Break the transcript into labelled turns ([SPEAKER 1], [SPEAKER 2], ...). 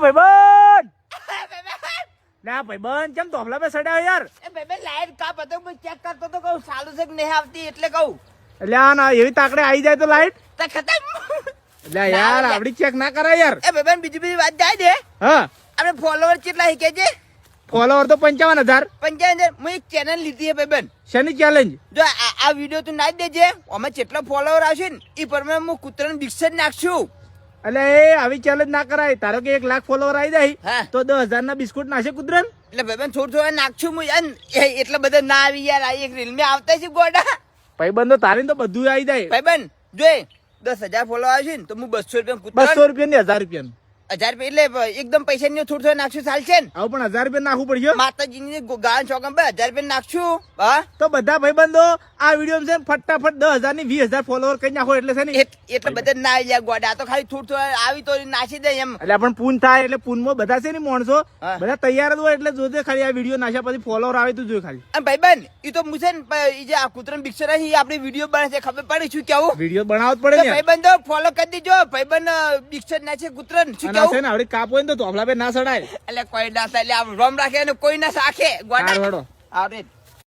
[SPEAKER 1] ભાઈબંધ ના ભાઈબંધ કેમ તોફલા પે સડ્યા યાર?
[SPEAKER 2] એ ભાઈ લાઈટ કાપ હતો હું ચેક કરતો તો કહું ચાલુ છે કે નહીં આવતી એટલે કહું.
[SPEAKER 1] એટલે આ ના એવી તાકડે આવી જાય તો લાઈટ
[SPEAKER 2] તો ખતમ.
[SPEAKER 1] એટલે યાર આપડી ચેક ના કરાય યાર.
[SPEAKER 2] એ ભાઈ બીજી વાત જાય દે.
[SPEAKER 1] હા
[SPEAKER 2] આપણે ફોલોવર કેટલા કે છે?
[SPEAKER 1] ફોલોવર તો 55,000.
[SPEAKER 2] 55,000. હું એક ચેનલ લીધી છે ભાઈ.
[SPEAKER 1] શેની ચેલેન્જ?
[SPEAKER 2] જો આ વિડીયો તું નાખી દેજે અમે જેટલા ફોલોવર આવશે ને એ પ્રમાણે હું કૂતરાનું બિસ્કટ નાખશું.
[SPEAKER 1] એટલે એ આવી ચેલેન્જ ના કરાય. તારો કે 1 લાખ ફોલોવર આવી જાય
[SPEAKER 2] હા.
[SPEAKER 1] તો 10,000 ના બિસ્કુટ નાખશે કુતરાન.
[SPEAKER 2] એટલે ભાઈ થોડું નાખશું હું યાર. એટલા બધા ના આવી યાર. આ એક રીલ માં આવતા છે ગોડા.
[SPEAKER 1] ભાઈબંધો તારી તો બધું આવી જાય.
[SPEAKER 2] ભાઈ જોઈ 10,000 ફોલોવર આવશે ને તો હું 200 રૂપિયા
[SPEAKER 1] 200 રૂપિયા ને 1,000 રૂપિયા
[SPEAKER 2] 1000 રૂપિયા એટલે એકદમ પૈસા ની થોડું નાખશું ચાલશે ને?
[SPEAKER 1] આવું પણ 1,000 રૂપિયા નાખવું પડશે.
[SPEAKER 2] માતાજીની ગાળ ચોકમ પર 1000 રૂપિયા નાખશું. હા
[SPEAKER 1] તો બધા ભાઈબંધો આ વિડીયો છે ફટાફટ 10,000 ની 20,000 ફોલોવર કરી નાખો એટલે છે ને
[SPEAKER 2] એટલે બધા ના આવી જાય ગોડા. તો ખાલી થોડું આવી તો નાખી દે એમ.
[SPEAKER 1] એટલે પણ પૂન થાય એટલે પૂનમાં બધા છે ને માણસો
[SPEAKER 2] હા.
[SPEAKER 1] બધા તૈયાર જ હોય એટલે જોજે ખાલી આ વિડીયો નાખ્યા પછી ફોલોવર આવે તો જોઈ ખાલી.
[SPEAKER 2] અને ભાઈબંધ ઈ તો મુસે ને ઈ જે આ કૂતરાનું બિસ્કટ છે આપણે વિડીયો બને છે ખબર પડી શું કેવું?
[SPEAKER 1] વિડીયો બનાવવો જ પડે ને.
[SPEAKER 2] ભાઈબંધો ફોલો કરી દેજો. ભાઈબંધ બિસ્કટ ના છે કૂતરાનું શું
[SPEAKER 1] અને આ છે
[SPEAKER 2] કેવું?
[SPEAKER 1] ને આવડી કાપ હોય ને તો તોફલા પે ના સડાય.
[SPEAKER 2] એટલે કોઈ ના થાય એટલે આમ રોમ રાખે ને કોઈ ના સાખે ગોડા.
[SPEAKER 1] હારું હેડો.
[SPEAKER 2] આવરે